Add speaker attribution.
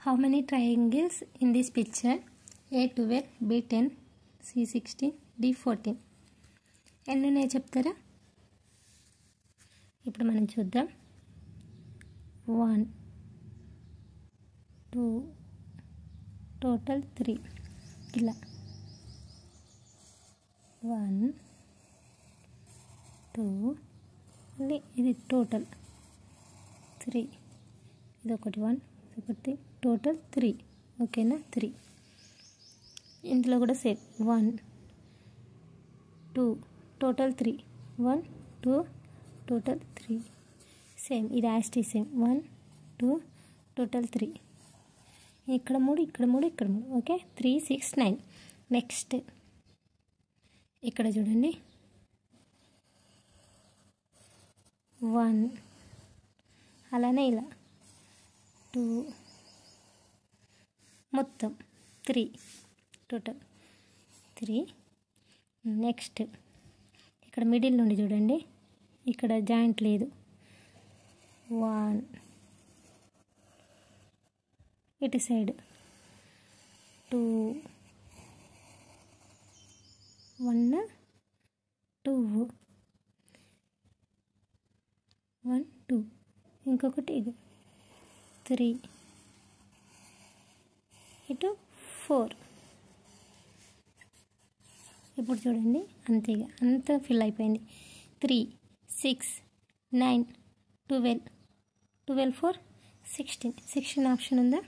Speaker 1: How many triangles in this picture? A12, B10, C16, D14. ఎన్ని ఉన్నాయో చెప్తారా? ఇప్పుడు మనం చూద్దాం. 1 2 టోటల్ 3. ఇలా 1 2 మళ్ళీ ఇది టోటల్ 3. ఇది ఒకటి 1 ఒకటి టోటల్ 3. ఓకేనా? 3. ఇందులో కూడా సేమ్ 1 2 టోటల్ 3. 1 2 టోటల్ 3. సేమ్ ఇది యాస్టీ సేమ్ 1 2 టోటల్ 3. ఇక్కడ 3 ఇక్కడ 3 ఇక్కడ 3. ఓకే, 3 6 9. నెక్స్ట్ ఇక్కడ చూడండి 1 అలానే ఇలా 2 మొత్తం 3 టోటల్ 3. నెక్స్ట్ ఇక్కడ మిడిల్ నుండి చూడండి, ఇక్కడ జాయింట్ లేదు. 1 ఇటు సైడ్ 2 1 2 1 2 ఇంకొకటి ఇది 3 ఇటు 4. ఇప్పుడు చూడండి అంతేగా, అంతా ఫిల్ అయిపోయింది. 3 6 9 12 12 4 16 16 ఆప్షన్ ఉందా?